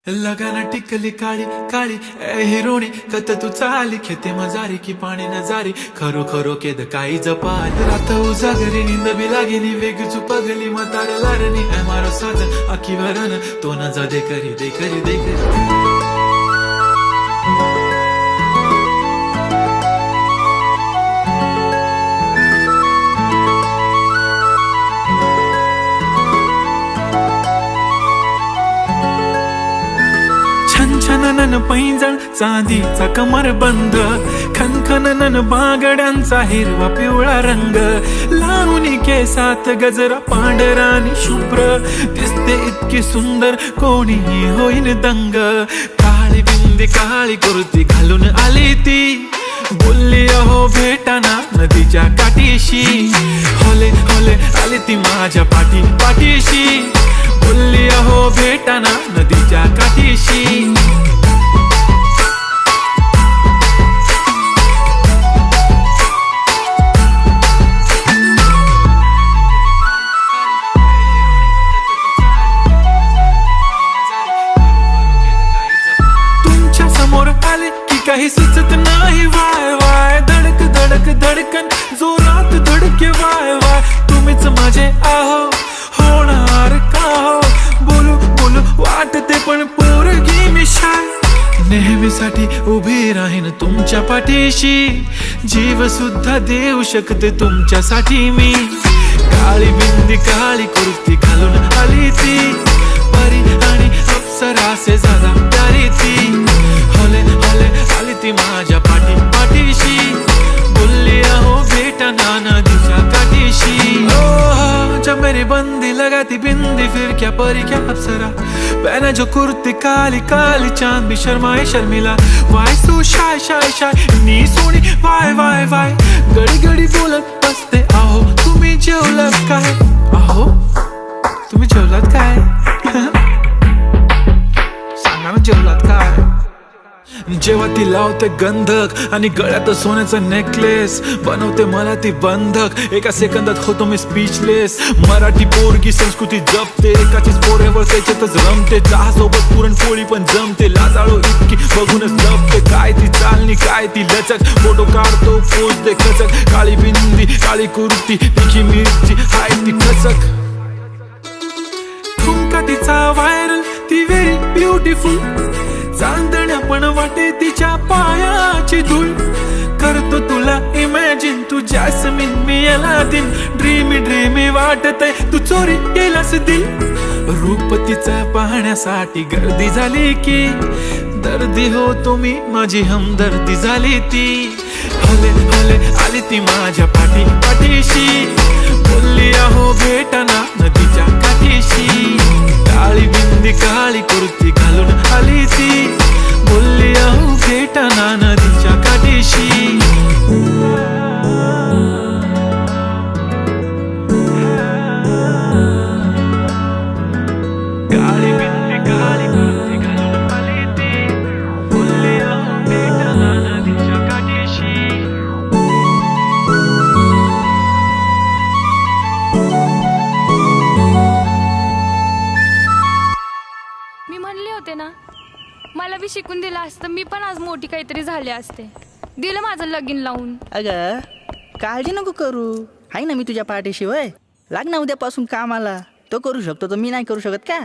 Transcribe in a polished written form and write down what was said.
लगाना टिकली काळी काळी ए हिरोणी कत तू चाली खेते मजारी की पाणी न जारी खरो खरो केद काही जपाल रात उजागरी निंद बी लागेनी वेग चुपगली मतार लारणी ए मारो साजन आखी वरण तो न जा दे करी दे करी दे करी छनछनन पैंजण चांदीचा कमरबंद खनखनन बांगड्यांचा हिरवा पिवळा रंग लावणी केसात गजरा पांढरा आणि शुभ्र दिसते इतकी सुंदर कोणीही होईन दंग काळी बिंदी काळी कुर्ती घालून आली ती बोलली अहो भेटाना नदीच्या काठीशी होले होले आली ती माझ्या पाठीशी बोलली अहो भेटाना नदीच्या काठीशी तुमच्या समोर आले की काही सुचत नाही वाय वाय धडक धडक धडकन जोरात धडके वाय वाय तुम्हीच माझे आहो होणार का हो बोलू बोलू वाटते पण पोरगी मी शाय नेहमीसाठी उभी राहीन तुमच्या पाठीशी जीव सुद्धा देऊ शकते तुमच्यासाठी मी काळी बिंदी काळी कुर्ती घालून आली ती परी आणि अप्सरासे जादा प्यारी ती होले होले आली ती माझ्या पाठीशी बोलली अहो भेटना नदीच्या काठीशी जब मेरी बंदी लगाती बिंदी फिर क्या परी क्या अप्सरा पहना जो कुर्ती काली काली चांद भी शर्माए शर्मिला why so shy shy shy नी सोनी वाय वाय वाय गडी गडी बोलत बसते आहो तुम्ही जेवलात काय आहो तुम्ही जेवलात काय सांगा ना जेवलात काय जेव्हा ती लावते गंधक आणि गळ्यात सोन्याचा नेकलेस बनवते मला ती बंधक एका सेकंदात होतो मी स्पीचलेस मराठी पोरगी संस्कृती जपते एकाचीच पोरेवर त्याच्यातच रमते चहा सोबत पुरणपोळी पण जमते लाजाळू इतकी बघूनच लपते काय ती चालणी काय ती लचक फोटो काढतो पोच दे खचक काळी बिंदी काळी कुर्ती तिची मिरची हाय ती खचक ठुमका तिचा व्हायरल ती व्हेरी ब्युटिफुल चांदण्या पण वाटे तिच्या पायाची धूळ करतो तुला इमॅजिन तू जॅस्मिन मी अलादीन ड्रीमी ड्रीमी वाटतय तू चोरी केलास दिल रूप तिचं पाहण्यासाठी गर्दी झाली की दर्दी हो तुम्ही माझी हमदर्दी झाली ती हले हले आली ती माझ्या पाठीशी बोलली अहो भेटना नदीच्या काठीशी काळी बिंदी काळी कुर्ती घालून आली ती बोलली अहो भेटना नदीच्या काठीशी काळी बिंदी काळी कुर्ती घालून आली ती बोलली अहो भेटना नदीच्या काठीशी मी म्हणले होते ना मला बी शिकून दिलं असतं मी पण आज मोठी काहीतरी झाले असते दिलं माझं लगीन लावून अगं काळजी नको करू आहे ना मी तुझ्या पाठीशी वय लाग ना उद्यापासून कामाला तो करू शकतो तर मी नाही करू शकत का